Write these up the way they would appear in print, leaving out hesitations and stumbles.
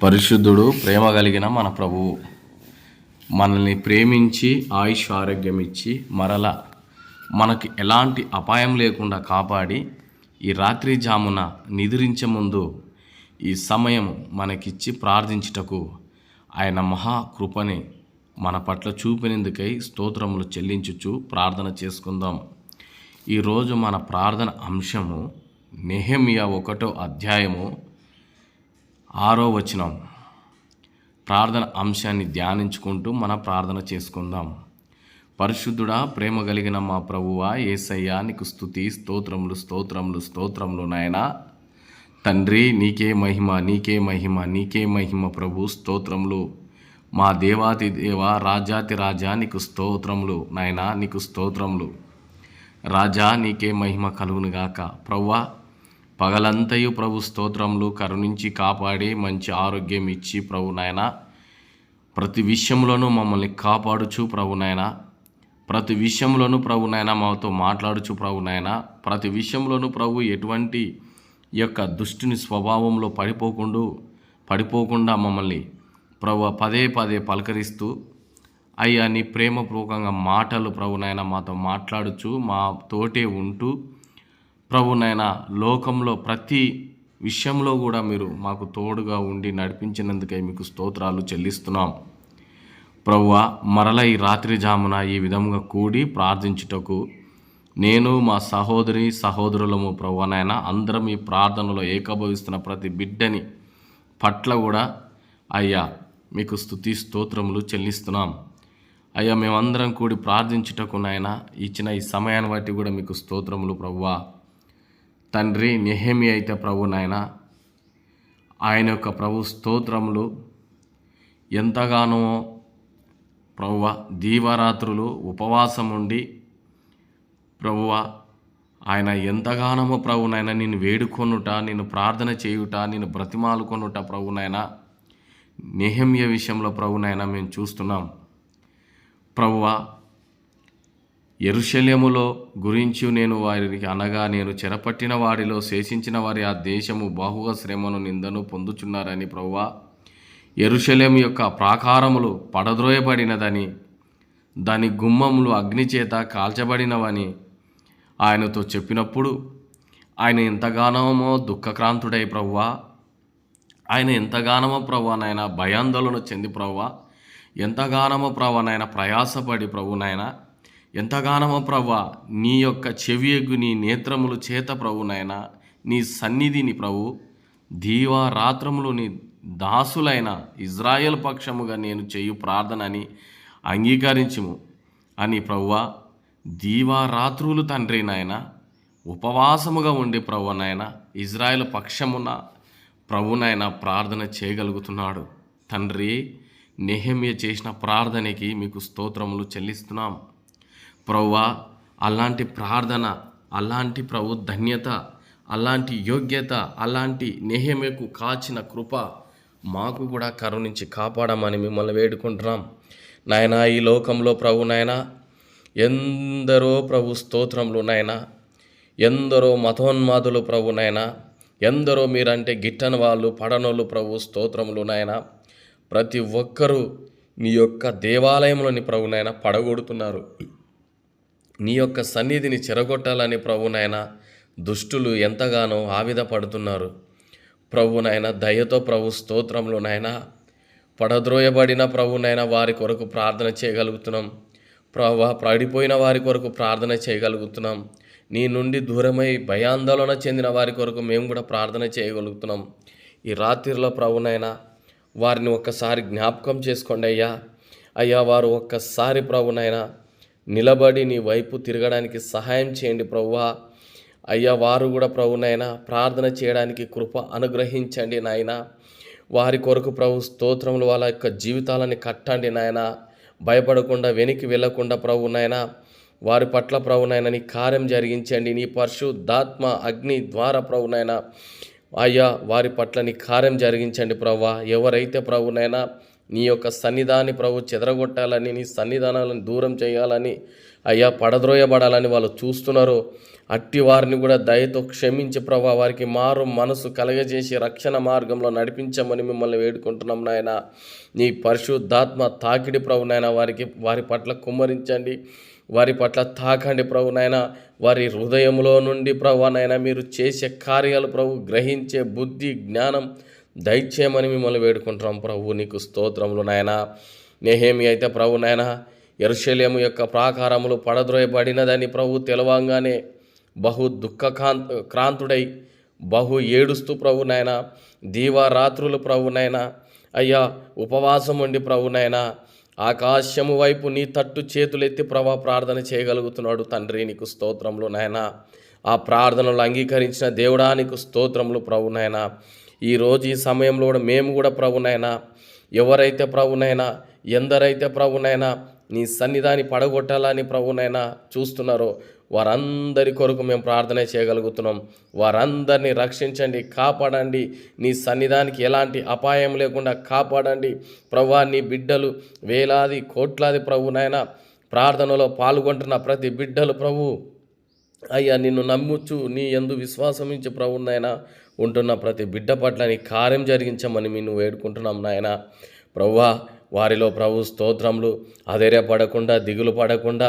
పరిశుద్ధుడు, ప్రేమ కలిగిన మన ప్రభువు మనల్ని ప్రేమించి ఆయుష్ ఆరోగ్యం ఇచ్చి మరలా మనకి ఎలాంటి అపాయం లేకుండా కాపాడి ఈ రాత్రి జామున నిద్రించే ముందు ఈ సమయం మనకిచ్చి ప్రార్థించుటకు ఆయన మహాకృపని మన పట్ల చూపినందుకై స్తోత్రములు చెల్లించుచు ప్రార్థన చేసుకుందాం. ఈరోజు మన ప్రార్థన అంశము నెహెమ్యా 1వ అధ్యాయము 6వ వచనం. ప్రార్థన అంశాన్ని ధ్యానించుకుంటూ మన ప్రార్థన చేసుకుందాం. పరిశుద్ధుడా, ప్రేమ కలిగిన మా ప్రభువా, యేసయ్యా, నీకు స్తుతి, స్తోత్రములు స్తోత్రములు స్తోత్రములు నాయనా. తండ్రి, నీకే మహిమ, నీకే మహిమ, నీకే మహిమ ప్రభు. స్తోత్రములు మా దేవాతి దేవ, రాజాతి రాజా, నీకు స్తోత్రములు నాయనా, నీకు స్తోత్రములు రాజా. నీకే మహిమ కలుగునుగాక. ప్రభువా, పగలంతయు ప్రభు స్తోత్రములు కరుణించి కాపాడి మంచి ఆరోగ్యం ఇచ్చి ప్రభు నాయన ప్రతి విషయంలోనూ మమ్మల్ని కాపాడుచు ప్రభు నాయన, ప్రతి విషయంలోనూ ప్రభు నాయన మాతో మాట్లాడుచు ప్రభు నాయన, ప్రతి విషయంలోనూ ప్రభు ఎటువంటి యొక్క దుష్టుని స్వభావంలో పడిపోకుండా మమ్మల్ని ప్రభు పదే పదే పలకరిస్తూ అయ్యా నీ ప్రేమపూర్వకంగా మాటలు ప్రభు నాయన మాతో మాట్లాడుచు మా తోటే ఉంటూ ప్రభు నాయన లోకంలో ప్రతి విషయంలో కూడా మీరు మాకు తోడుగా ఉండి నడిపించినందుకై మీకు స్తోత్రాలు చెల్లిస్తున్నాం. ప్రభువా, మరల ఈ రాత్రి జామున ఈ విధంగా కూడి ప్రార్థించుటకు నేను మా సహోదరులము ప్రభువా నాయన అందరం ఈ ప్రార్థనలో ఏకీభవిస్తున్న ప్రతి బిడ్డని పట్ల కూడా అయ్యా మీకు స్తుతి స్తోత్రములు చెల్లిస్తున్నాం. అయ్యా మేమందరం కూడి ప్రార్థించుటకు నాయన ఇచ్చిన ఈ సమయాన్ని బట్టి కూడా మీకు స్తోత్రములు ప్రభువా. తండ్రి, నెహెమ్యా అయితే ప్రభు నాయన ఆయన యొక్క ప్రభు స్తోత్రములు ఎంతగానో ప్రభువ దీవరాత్రులు ఉపవాసం ఉండి ప్రభువ ఆయన ఎంతగానో ప్రభు నాయన నిన్ను వేడుకొనుట, నిన్ను ప్రార్థన చేయుట, నిన్ను బ్రతిమాలుకొనుట ప్రభు నాయన నెహెమ్యా విషయంలో ప్రభు నాయన మేము చూస్తున్నాం. ప్రభువ, యెరూషలేములో గురించి నేను వారికి అనగా నేను చెరపట్టిన వారిలో శేషించిన వారి ఆ దేశము బహుగా శ్రమను నిందను పొందుచున్నారని ప్రభువా, యెరూషలేము యొక్క ప్రాకారములు పడద్రోయబడినదని, దాని గుమ్మములు అగ్నిచేత కాల్చబడినవని ఆయనతో చెప్పినప్పుడు ఆయన ఎంతగానో దుఃఖక్రాంతుడై ప్రభువా, ఆయన ఎంతగానో ప్రభువా నాయన భయాందోళన చెంది ప్రభువా, ఎంతగానో ప్రభువా నాయన ప్రయాసపడి ప్రభు నాయన ఎంతగానో ప్రభువా నీ యొక్క చెవియగు నీ నేత్రములు చేత ప్రభు నాయన నీ సన్నిధిని ప్రభు దీవారాత్రములు నీ దాసులైన ఇజ్రాయేల్ పక్షముగా నేను చేయు ప్రార్థనని అంగీకరించుము అని ప్రభువా దీవారాత్రులు తండ్రి నాయన ఉపవాసముగా ఉండి ప్రభు నాయన ఇజ్రాయేల్ పక్షమున ప్రభునైనా ప్రార్థన చేయగలుగుతున్నాడు. తండ్రి, నెహెమ్యా చేసిన ప్రార్థనకి మీకు స్తోత్రములు చెల్లిస్తున్నాం. ప్రభువా, అలాంటి ప్రార్థన, అలాంటి ప్రభు ధన్యత, అలాంటి యోగ్యత, అలాంటి నెహెమ్యాకు కాచిన కృప మాకు కూడా కరుణించి కాపాడమని మిమ్మల్ని వేడుకుంటున్నాం. నాయన ఈ లోకంలో ప్రభు నాయన ఎందరో ప్రభు స్తోత్రములు నాయన, ఎందరో మతోన్మాదులు ప్రభు నాయన, ఎందరో మీరంటే గిట్టని వాళ్ళు పడనోళ్ళు ప్రభు స్తోత్రములు నాయన. ప్రతి ఒక్కరూ నీ యొక్క దేవాలయంలోని ప్రభు నాయన పడగొడుతున్నారు. నీ యొక్క సన్నిధిని చెరగొట్టాలని ప్రభు నాయన దుష్టులు ఎంతగానో ఆవిధ పడుతున్నారు. ప్రభు నాయన దయతో ప్రభు స్తోత్రములు నాయన పడద్రోయబడిన ప్రభు నాయన వారి కొరకు ప్రార్థన చేయగలుగుతున్నాం. ప్రభు పడిపోయిన వారి కొరకు ప్రార్థన చేయగలుగుతున్నాం. నీ నుండి దూరమై భయాందోళన చెందిన వారి కొరకు మేము కూడా ప్రార్థన చేయగలుగుతున్నాం. ఈ రాత్రిలో ప్రభునైనా వారిని ఒక్కసారి జ్ఞాపకం చేసుకోండి అయ్యా. అయ్యా వారు ఒక్కసారి ప్రభునైనా నిలబడి నీ వైపు తిరగడానికి సహాయం చేయండి ప్రభువా. అయ్యా వారు కూడా ప్రభునైనా ప్రార్థన చేయడానికి కృప అనుగ్రహించండి నాయన. వారి కొరకు ప్రభు స్తోత్రములు వాళ్ళ యొక్క జీవితాలని కట్టండి నాయన. భయపడకుండా వెనక్కి వెళ్ళకుండా ప్రభునైనా వారి పట్ల ప్రభునైనా నీ కార్యం జరిగించండి. నీ పరిశుద్ధాత్మ అగ్ని ద్వారా ప్రభునైనా అయ్యా వారి పట్ల నీ కార్యం జరిగించండి ప్రభువా. ఎవరైతే ప్రభునైనా నీ యొక్క సన్నిధాన్ని ప్రభు చెదరగొట్టాలని, నీ సన్నిధానాలను దూరం చేయాలని, అయ్యా పడద్రోయబడాలని వాళ్ళు చూస్తున్నారో అట్టి వారిని కూడా దయతో క్షమించి ప్రభు వారికి మారు మనసు కలగజేసి రక్షణ మార్గంలో నడిపించమని మిమ్మల్ని వేడుకుంటున్నాం నాయన. నీ పరిశుద్ధాత్మ తాకిడి ప్రభు నాయన వారి పట్ల కుమ్మరించండి, వారి పట్ల తాకండి ప్రభు నాయన. వారి హృదయంలో నుండి ప్రభు నాయన మీరు చేసే కార్యాలు ప్రభు గ్రహించే బుద్ధి జ్ఞానం దయచేయమని మిమ్మల్ని వేడుకుంటున్నాం ప్రభు. నీకు స్తోత్రములు నాయన. నెహెమీయా అయితే ప్రభు నాయన యెరూషలేము యొక్క ప్రాకారములు పడద్రోయబడినదని ప్రభు తెలవంగానే బహు క్రాంతుడై బహు ఏడుస్తూ ప్రభు నాయన దీవారాత్రులు ప్రభు నాయన అయ్యా ఉపవాసం ఉండి ప్రభు నాయన ఆకాశము వైపు నీ తట్టు చేతులెత్తి ప్రార్థన చేయగలుగుతున్నాడు తండ్రి. నీకు స్తోత్రములు నాయన. ఆ ప్రార్థనలు అంగీకరించిన దేవుడా నీకు స్తోత్రములు ప్రభు నాయన. ఈరోజు ఈ సమయంలో కూడా మేము కూడా ప్రభు నాయన ఎవరైతే ప్రభు నాయన ఎందరైతే ప్రభు నాయన నీ సన్నిధాన్ని పడగొట్టాలని ప్రభు నాయన చూస్తున్నారో వారందరి కొరకు మేము ప్రార్థన చేయగలుగుతున్నాం. వారందరినీ రక్షించండి, కాపాడండి. నీ సన్నిధానికి ఎలాంటి అపాయం లేకుండా కాపాడండి ప్రభువా. నీ బిడ్డలు వేలాది కోట్లాది ప్రభు నాయన ప్రార్థనలో పాల్గొంటున్న ప్రతి బిడ్డలు ప్రభు అయ్యా నిన్ను నమ్ముచు నీ యందు విశ్వాసమించి ప్రభు నాయన ఉంటున్న ప్రతి బిడ్డ పట్ల నీ కార్యం జరిగించమని మేము వేడుకుంటున్నాం నాయన. ప్రభువా వారిలో ప్రభు స్తోత్రములు అధైర్యపడకుండా దిగులు పడకుండా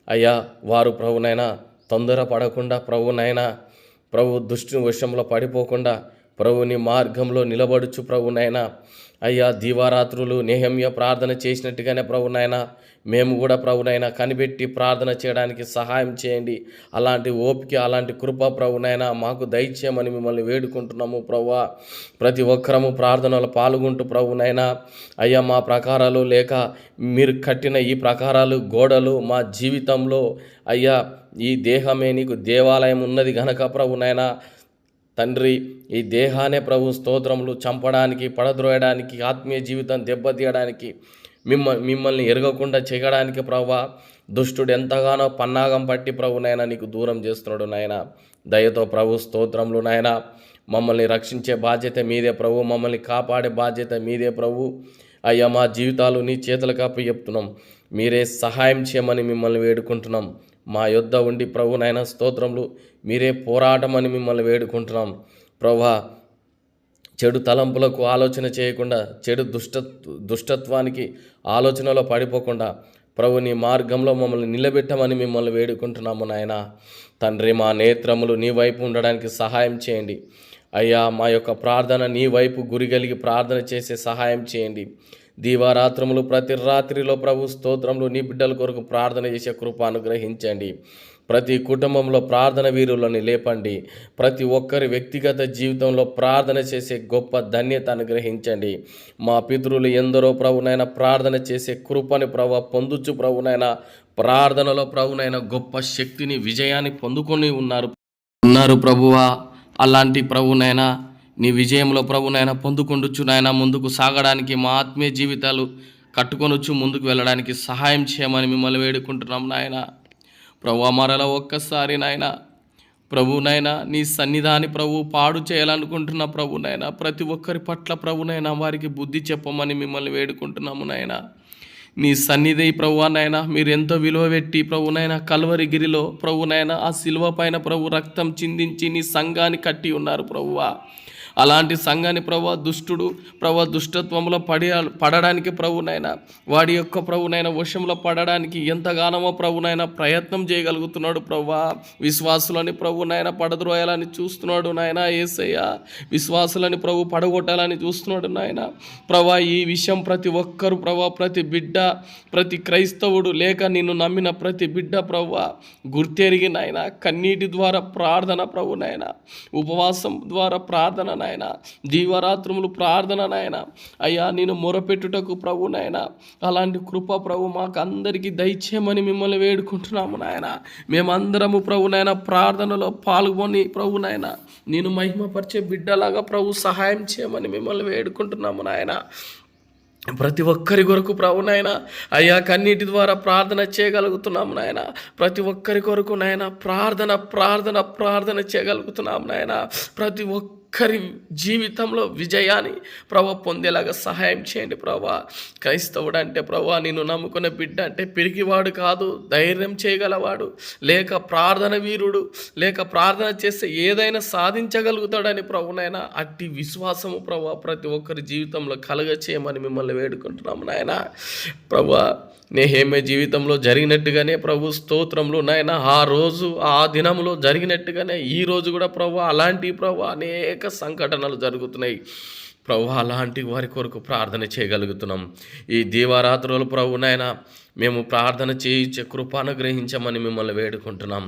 అయ్యా వారు ప్రభునైనా తొందర పడకుండా ప్రభునైనా ప్రభు దుష్టుని వశంలో పడిపోకుండా ప్రభుని మార్గంలో నిలబడుచు ప్రభునైనా అయ్యా దీవారాత్రులు నెహెమ్యా ప్రార్థన చేసినట్టుగానే ప్రభునైనా మేము కూడా ప్రభునైనా కనిపెట్టి ప్రార్థన చేయడానికి సహాయం చేయండి. అలాంటి ఓపిక అలాంటి కృప ప్రభునైనా మాకు దయచేయమని మిమ్మల్ని వేడుకుంటున్నాము ప్రభువా. ప్రతి ఒక్కరము ప్రార్థనలో పాల్గొంటూ ప్రభునైనా అయ్యా మా ప్రకారాలు లేక మీరు కట్టిన ఈ ప్రకారాలు గోడలు మా జీవితంలో అయ్యా ఈ దేహమే నీకు దేవాలయం ఉన్నది గనక ప్రభునైనా తండ్రి ఈ దేహానే ప్రభు స్తోత్రములు చంపడానికి పడద్రోయడానికి ఆత్మీయ జీవితం దెబ్బతీయడానికి మిమ్మల్ని ఎరగకుండా చేయడానికి ప్రభువా దుష్టుడు ఎంతగానో పన్నాగం పట్టి ప్రభు నాయన నీకు దూరం చేస్తున్నాడు నాయన. దయతో ప్రభు స్తోత్రములు నాయన. మమ్మల్ని రక్షించే బాధ్యత మీదే ప్రభు, మమ్మల్ని కాపాడే బాధ్యత మీదే ప్రభు. అయ్యా మా జీవితాలు నీ చేతులకు అప్పచెప్తున్నాం, మీరే సహాయం చేయమని మిమ్మల్ని వేడుకుంటున్నాం. మా యొద్ద ఉండి ప్రభు నాయన స్తోత్రములు మీరే పోరాటమని మిమ్మల్ని వేడుకుంటున్నాం ప్రభువా. చెడు తలంపులకు ఆలోచన చేయకుండా చెడు దుష్టత్వానికి ఆలోచనలో పడిపోకుండా ప్రభు నీ మార్గంలో మమ్మల్ని నిలబెట్టమని మిమ్మల్ని వేడుకుంటున్నాము నాయన. తండ్రి మా నేత్రములు నీ వైపు ఉండడానికి సహాయం చేయండి అయ్యా. మా యొక్క ప్రార్థన నీ వైపు గురిగలిగి ప్రార్థన చేసే సహాయం చేయండి. దీవారాత్రములు ప్రతి రాత్రిలో ప్రభు స్తోత్రములు నీ బిడ్డల కొరకు ప్రార్థన చేసే కృప అనుగ్రహించండి. ప్రతి కుటుంబంలో ప్రార్థన వీరులను లేపండి. ప్రతి ఒక్కరి వ్యక్తిగత జీవితంలో ప్రార్థన చేసే గొప్ప ధన్యత అనుగ్రహించండి. మా పితరులు ఎందరో ప్రభునైనా ప్రార్థన చేసే కృపని ప్రభు పొందుచు ప్రభునైనా ప్రార్థనలో ప్రభునైనా గొప్ప శక్తిని విజయాన్ని పొందుకొని ఉన్నారు ప్రభువా. అలాంటి ప్రభునైనా నీ విజయంలో ప్రభునైనా పొందుకొండుచు నాయన ముందుకు సాగడానికి మా ఆత్మీయ జీవితాలు కట్టుకొనొచ్చు ముందుకు వెళ్ళడానికి సహాయం చేయమని మిమ్మల్ని వేడుకుంటున్నాం నాయన. ప్రభు మరలా ఒక్కసారి నాయన ప్రభునైనా నీ సన్నిధాని ప్రభు పాడు చేయాలనుకుంటున్న ప్రభునైనా ప్రతి ఒక్కరి పట్ల ప్రభునైనా వారికి బుద్ధి చెప్పమని మిమ్మల్ని వేడుకుంటున్నాము నాయన. నీ సన్నిధి ప్రభువనైనా మీరు ఎంతో విలువ పెట్టి ప్రభునైనా కల్వరిగిరిలో ప్రభునైనా ఆ శిలువ పైన ప్రభు రక్తం చిందించి నీ సంఘాన్ని కట్టి ఉన్నారు ప్రభువా. అలాంటి సంఘాన్ని దుష్టుడు దుష్టత్వంలో పడడానికి ప్రభునైనా వాడి యొక్క ప్రభునైనా వశంలో పడడానికి ఎంతగానో ప్రభునైనా ప్రయత్నం చేయగలుగుతున్నాడు ప్రభువా. విశ్వాసులని ప్రభునైనా పడద్రోయాలని చూస్తున్నాడు నాయన యేసయ్య. విశ్వాసులని ప్రభు పడగొట్టాలని చూస్తున్నాడు నాయన. ప్రభా ఈ విషయం ప్రతి ఒక్కరు ప్రతి బిడ్డ ప్రతి క్రైస్తవుడు లేక నిన్ను నమ్మిన ప్రతి బిడ్డ ప్రభువా గుర్తెరిగి నాయన కన్నీటి ద్వారా ప్రార్థన ప్రభునైనా ఉపవాసం ద్వారా ప్రార్థన నాయన జీవరాత్రములు ప్రార్థన నాయన అయ్యా నేను మొరపెట్టుటకు ప్రభు నాయన అలాంటి కృప ప్రభు మాకు అందరికీ దయచేయమని మిమ్మల్ని వేడుకుంటున్నాము నాయన. మేమందరము ప్రభు నాయన ప్రార్థనలో పాల్గొని ప్రభు నాయన నేను మహిమపరిచే బిడ్డలాగా ప్రభు సహాయం చేయమని మిమ్మల్ని వేడుకుంటున్నాము నాయన. ప్రతి ఒక్కరి కొరకు ప్రభునైనా అయ్యా కన్నీటి ద్వారా ప్రార్థన చేయగలుగుతున్నాము నాయన. ప్రతి ఒక్కరి కొరకు నాయన ప్రార్థన చేయగలుగుతున్నాము నాయన. ప్రతి ఒక్క ఒక్కరి జీవితంలో విజయాన్ని ప్రభా పొందేలాగా సహాయం చేయండి ప్రభా. క్రైస్తవుడు అంటే ప్రభా నిన్ను నమ్ముకున్న బిడ్డ అంటే పిరికివాడు కాదు, ధైర్యం చేయగలవాడు, లేక ప్రార్థన వీరుడు, లేక ప్రార్థన చేస్తే ఏదైనా సాధించగలుగుతాడని ప్రభునైనా అట్టి విశ్వాసము ప్రభా ప్రతి ఒక్కరి జీవితంలో కలగ చేయమని మిమ్మల్ని వేడుకుంటున్నాము నాయన. ప్రభా నెహెమ్యా జీవితంలో జరిగినట్టుగానే ప్రభు స్తోత్రములు నాయన, ఆ రోజు ఆ దినములో జరిగినట్టుగానే ఈ రోజు కూడా ప్రభు అలాంటి ప్రభు అనేక సంఘటనలు జరుగుతున్నాయి ప్రభు. అలాంటి వారి కొరకు ప్రార్థన చేయగలుగుతున్నాం. ఈ దీవారాత్రులు ప్రభు నాయన మేము ప్రార్థన చేయించే కృప అనుగ్రహించమని మిమ్మల్ని వేడుకుంటున్నాం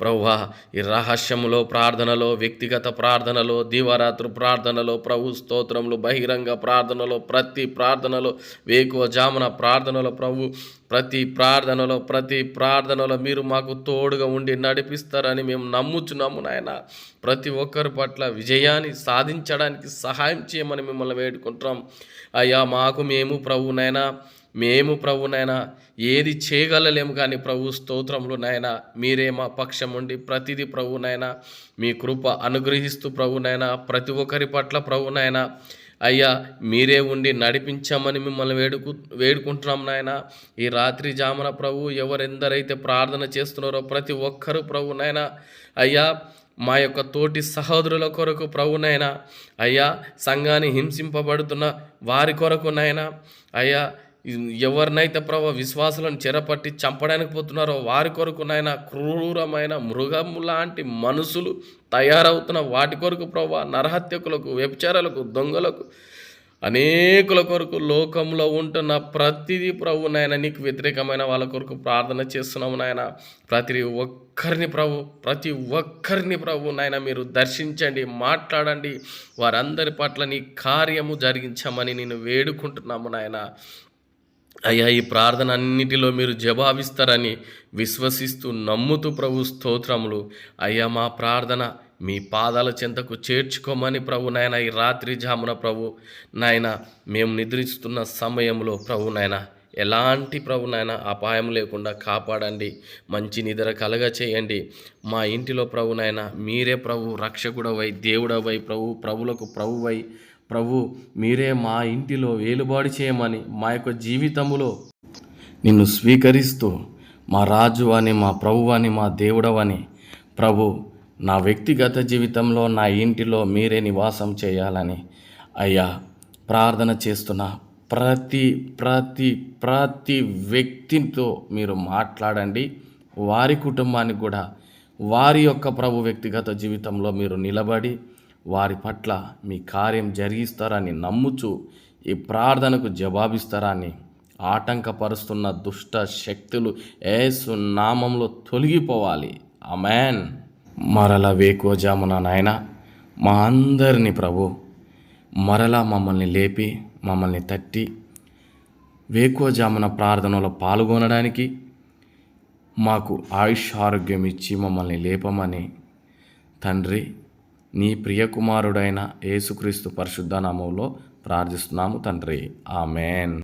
ప్రభువా. ఈ రహస్యములో ప్రార్థనలో, వ్యక్తిగత ప్రార్థనలో, దీవారాత్రు ప్రార్థనలో, ప్రభు స్తోత్రములు, బహిరంగ ప్రార్థనలో, ప్రతి ప్రార్థనలో, వేకువ జామున ప్రార్థనలో ప్రభు ప్రతి ప్రార్థనలో మీరు మాకు తోడుగా ఉండి నడిపిస్తారని మేము నమ్ముచున్నాము నాయన. ప్రతి ఒక్కరి పట్ల విజయాన్ని సాధించడానికి సహాయం చేయమని మిమ్మల్ని వేడుకుంటున్నాం అయ్యా. మేము ప్రభునైనా ఏది చేయగలలేము కానీ ప్రభు స్తోత్రములు నాయన మీరే మా పక్షం ఉండి ప్రతిదీ ప్రభునైనా మీ కృప అనుగ్రహిస్తూ ప్రభునైనా ప్రతి ఒక్కరి పట్ల ప్రభునైనా అయ్యా మీరే ఉండి నడిపించామని మిమ్మల్ని వేడుకుంటున్నాం నాయన. ఈ రాత్రి జామున ప్రభు ఎవరెందరైతే ప్రార్థన చేస్తున్నారో ప్రతి ఒక్కరు ప్రభునైనా అయ్యా మా యొక్క తోటి సహోదరుల కొరకు ప్రభునైనా అయ్యా, సంఘాన్ని హింసింపబడుతున్న వారి కొరకు నాయన అయ్యా, ఎవరినైతే ప్రభు విశ్వాసులను చెరపట్టి చంపడానికి పోతున్నారో వారి కొరకు నాయన, క్రూరమైన మృగము లాంటి మనుషులు తయారవుతున్న వాటి కొరకు ప్రభు, నరహత్యకులకు, వ్యభిచారులకు, దొంగలకు, అనేకుల కొరకు లోకంలో ఉంటున్న ప్రతిదీ ప్రభు నాయన నీకు వ్యతిరేకమైన వాళ్ళ కొరకు ప్రార్థన చేస్తున్నాము నాయన. ప్రతి ఒక్కరిని ప్రభు నాయన మీరు దర్శించండి, మాట్లాడండి, వారందరి పట్ల నీ కార్యము జరిగించమని నేను వేడుకుంటున్నాము నాయన. అయ్యా ఈ ప్రార్థన అన్నిటిలో మీరు జవాబిస్తారని విశ్వసిస్తూ నమ్ముతూ ప్రభు స్తోత్రములు అయ్యా. మా ప్రార్థన మీ పాదాల చెంతకు చేర్చుకోమని ప్రభు నాయన ఈ రాత్రి జామున ప్రభు నాయన మేము నిద్రిస్తున్న సమయంలో ప్రభు నాయన ఎలాంటి ప్రభు నాయన అపాయం లేకుండా కాపాడండి, మంచి నిద్ర కలగ చేయండి. మా ఇంటిలో ప్రభు నాయన మీరే ప్రభు రక్షకుడవై, దేవుడవై, ప్రభులకు ప్రభువై ప్రభు మీరే మా ఇంటిలో వేలుబాటు చేయమని మా యొక్క జీవితములో నిన్ను స్వీకరిస్తూ మా రాజు అని, మా ప్రభు అని, మా దేవుడవని ప్రభు నా వ్యక్తిగత జీవితంలో నా ఇంటిలో మీరే నివాసం చేయాలని అయ్యా ప్రార్థన చేస్తున్న ప్రతి వ్యక్తితో మీరు మాట్లాడండి. వారి కుటుంబానికి కూడా వారి యొక్క ప్రభు వ్యక్తిగత జీవితంలో మీరు నిలబడి వారి పట్ల మీ కార్యం జరిగిస్తారని నమ్ముచు ఈ ప్రార్థనకు జవాబిస్తారని ఆటంకపరుస్తున్న దుష్ట శక్తులు యేసు నామంలో తొలగిపోవాలి. ఆమేన్. మరలా వేకువ జామున నాయన మా అందరినీ ప్రభు మరలా మమ్మల్ని లేపి మమ్మల్ని తట్టి వేకువ జామున ప్రార్థనలో పాల్గొనడానికి మాకు ఆయుష్ఆరోగ్యం ఇచ్చి మమ్మల్ని లేపమని తండ్రి నీ ప్రియకుమారుడైన యేసుక్రీస్తు పరిశుద్ధ నామములో ప్రార్థిస్తున్నాము తండ్రి. ఆమేన్.